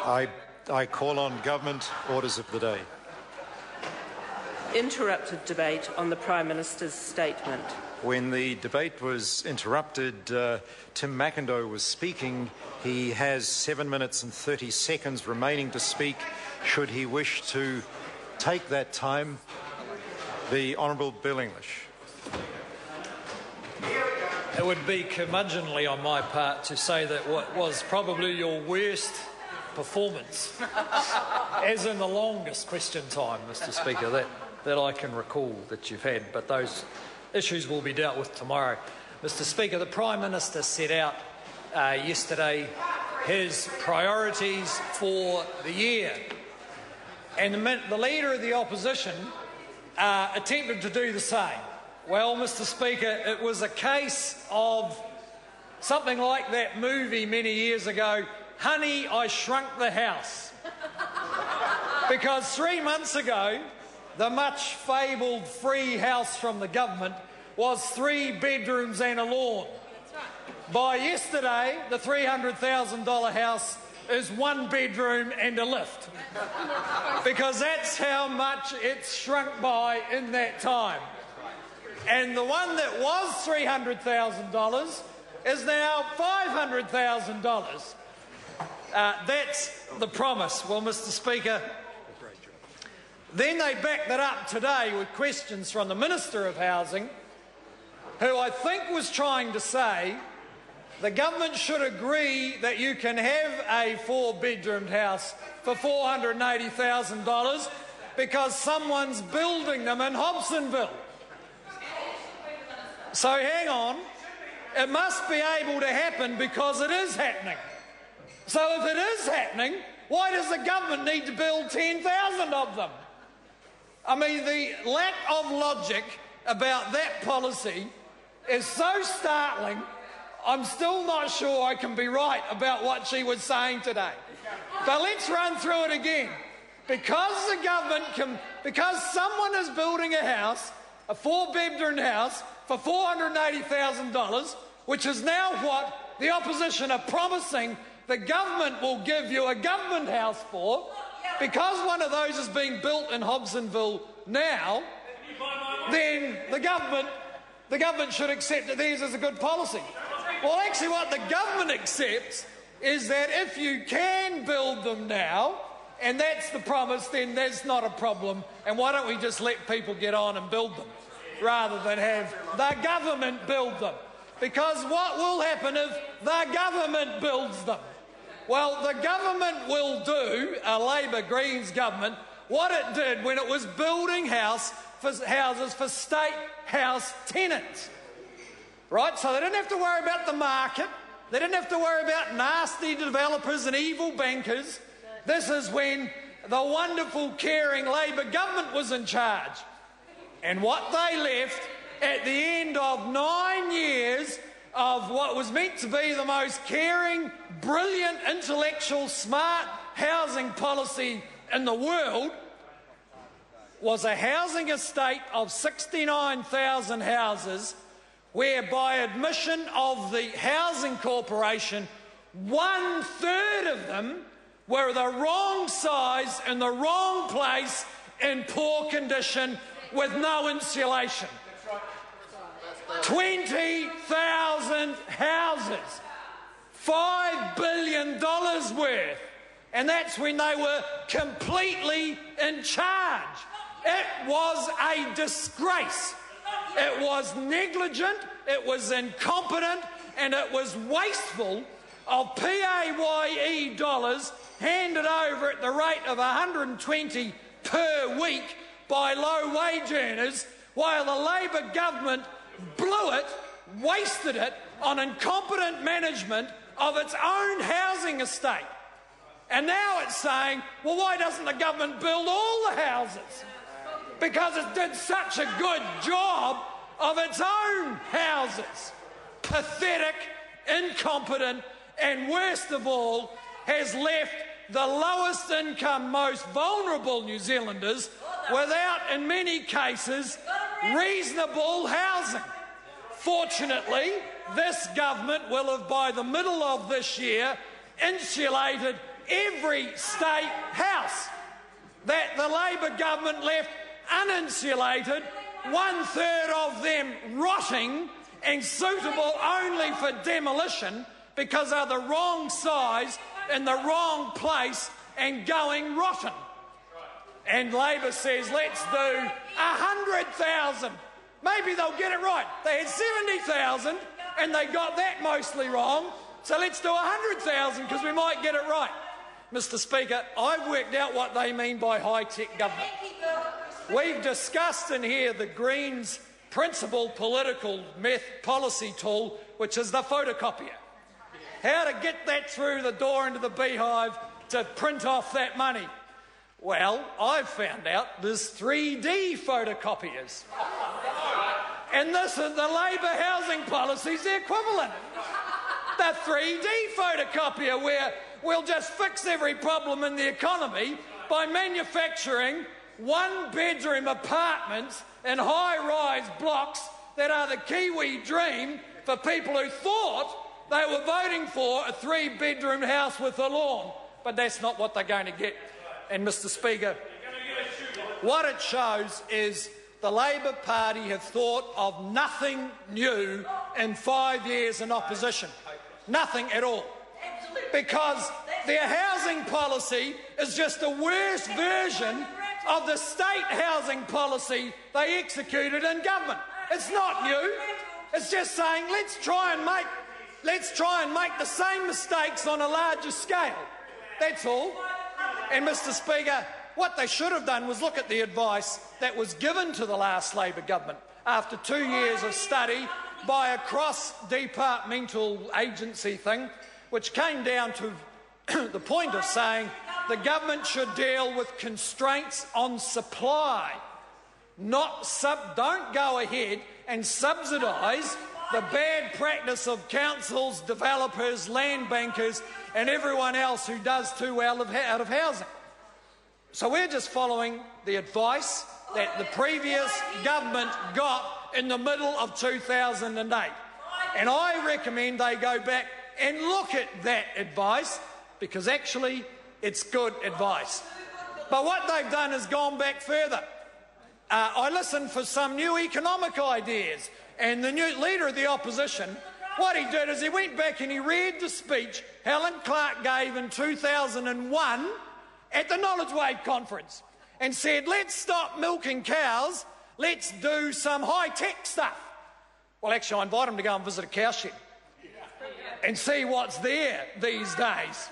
I call on government orders of the day. Interrupted debate on the Prime Minister's statement. When the debate was interrupted, Tim McIndoe was speaking. He has 7 minutes and 30 seconds remaining to speak. Should he wish to take that time, the Honourable Bill English. It would be curmudgeonly on my part to say that what was probably your worst performance, as in the longest question time, Mr Speaker, that I can recall that you've had, but those issues will be dealt with tomorrow. Mr Speaker, the Prime Minister set out yesterday his priorities for the year, and the Leader of the Opposition attempted to do the same. Well, Mr Speaker, it was a case of something like that movie many years ago, Honey, I Shrunk the House. Because 3 months ago, the much fabled free house from the government was 3 bedrooms and a lawn. By yesterday, the $300,000 house is 1 bedroom and a lift. Because that's how much it's shrunk by in that time. And the one that was $300,000 is now $500,000. That's the promise. Well, Mr Speaker, then they backed that up today with questions from the Minister of Housing, who I think was trying to say the government should agree that you can have a 4-bedroomed house for $480,000 because someone's building them in Hobsonville. So hang on, it must be able to happen because it is happening. So if it is happening, why does the government need to build 10,000 of them? I mean, the lack of logic about that policy is so startling, I'm still not sure I can be right about what she was saying today. But let's run through it again. Because someone is building a house, a 4-bedroom house, for $480,000, which is now what the opposition are promising the government will give you a government house for, because one of those is being built in Hobsonville now, then the government should accept that theirs is a good policy. Well, actually what the government accepts is that if you can build them now, and that's the promise, then that's not a problem, and why don't we just let people get on and build them, rather than have the government build them. Because what will happen if the government builds them? Well, the government will do, a Labor Greens government, what it did when it was building houses for state house tenants. Right? So they didn't have to worry about the market. They didn't have to worry about nasty developers and evil bankers. This is when the wonderful, caring Labor government was in charge. And what they left at the end of 9 years of what was meant to be the most caring, brilliant, intellectual, smart housing policy in the world was a housing estate of 69,000 houses where, by admission of the Housing Corporation, 1/3 of them were the wrong size, in the wrong place, in poor condition, with no insulation. 20,000 houses, $5 billion worth, and that's when they were completely in charge. It was a disgrace. It was negligent, it was incompetent, and it was wasteful of PAYE dollars handed over at the rate of $120 per week by low-wage earners, while the Labor government blew it, wasted it on incompetent management of its own housing estate. And now it's saying, well, why doesn't the government build all the houses? Because it did such a good job of its own houses. Pathetic, incompetent, and worst of all, has left the lowest income, most vulnerable New Zealanders without, in many cases, reasonable housing. Fortunately, this government will have, by the middle of this year, insulated every state house that the Labor government left uninsulated, 1/3 of them rotting and suitable only for demolition because they're the wrong size in the wrong place and going rotten. And Labor says, let's do 100,000. Maybe they'll get it right. They had 70,000 and they got that mostly wrong. So let's do 100,000 because we might get it right. Mr. Speaker, I've worked out what they mean by high-tech government. We've discussed in here the Greens' principal political policy tool, which is the photocopier. How to get that through the door into the beehive to print off that money. Well, I've found out there's 3D photocopiers. And this is the Labor housing policy's the equivalent. The 3D photocopier, where we'll just fix every problem in the economy by manufacturing one-bedroom apartments and high-rise blocks that are the Kiwi dream for people who thought they were voting for a 3-bedroom house with a lawn. But that's not what they're going to get. And, Mr. Speaker, what it shows is the Labor Party have thought of nothing new in 5 years in opposition. Nothing at all. Because their housing policy is just a worse version of the state housing policy they executed in government. It's not new. It's just saying let's try and make the same mistakes on a larger scale. That's all. And, Mr. Speaker, what they should have done was look at the advice that was given to the last Labor government after 2 years of study by a cross-departmental agency thing, which came down to the point of saying the government should deal with constraints on supply, don't go ahead and subsidise the bad practice of councils, developers, land bankers and everyone else who does too well out of housing. So we're just following the advice that the previous government got in the middle of 2008. And I recommend they go back and look at that advice, because actually it's good advice. But what they've done is gone back further. I listened for some new economic ideas, and the new leader of the opposition, what he did is he went back and he read the speech Helen Clark gave in 2001 at the Knowledge Wave conference and said, let's stop milking cows, let's do some high-tech stuff. Well, actually, I invite him to go and visit a cow shed and see what's there these days.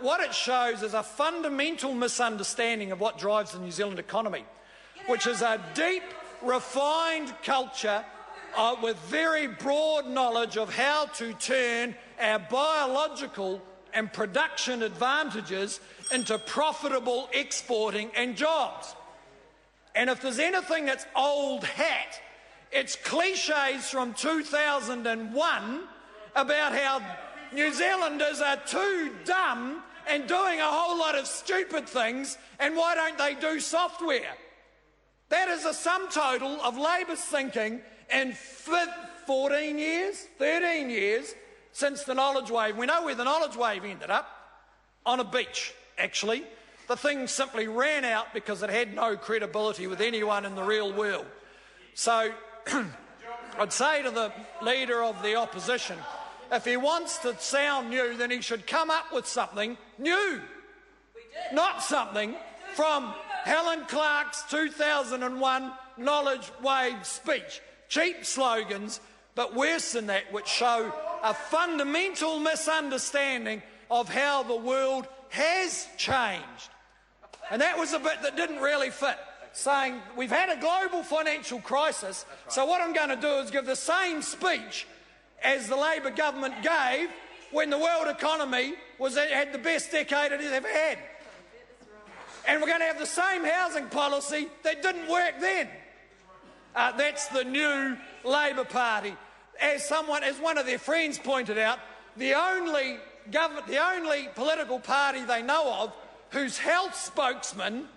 What it shows is a fundamental misunderstanding of what drives the New Zealand economy, which is a deep, refined culture with very broad knowledge of how to turn our biological and production advantages into profitable exporting and jobs. And if there's anything that's old hat, it's cliches from 2001 about how New Zealanders are too dumb and doing a whole lot of stupid things, and why don't they do software? That is a sum total of Labor's thinking in 13 years since the Knowledge Wave. We know where the Knowledge Wave ended up, on a beach, actually. The thing simply ran out because it had no credibility with anyone in the real world. So I'd say to the Leader of the Opposition, if he wants to sound new, then he should come up with something new, not something from Helen Clark's 2001 Knowledge Wave speech. Cheap slogans, but worse than that, which show a fundamental misunderstanding of how the world has changed. And that was a bit that didn't really fit, saying we've had a global financial crisis, so what I'm going to do is give the same speech as the Labor government gave when the world economy had the best decade it has ever had. And we're going to have the same housing policy that didn't work then. That's the new Labor Party. As one of their friends pointed out, the only political party they know of whose health spokesman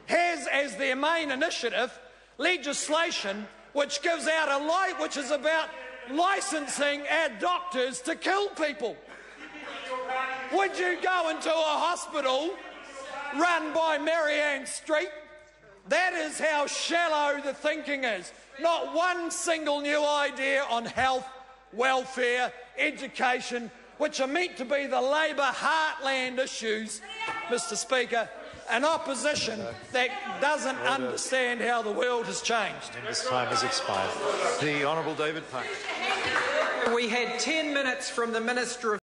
has as their main initiative legislation which gives out which is about licensing our doctors to kill people. Would you go into a hospital run by Marianne Street? That is how shallow the thinking is. Not one single new idea on health, welfare, education, which are meant to be the Labor heartland issues, Mr Speaker, an opposition that doesn't understand how the world has changed. This time has expired. The Honourable David Park. We had 10 minutes from the Minister of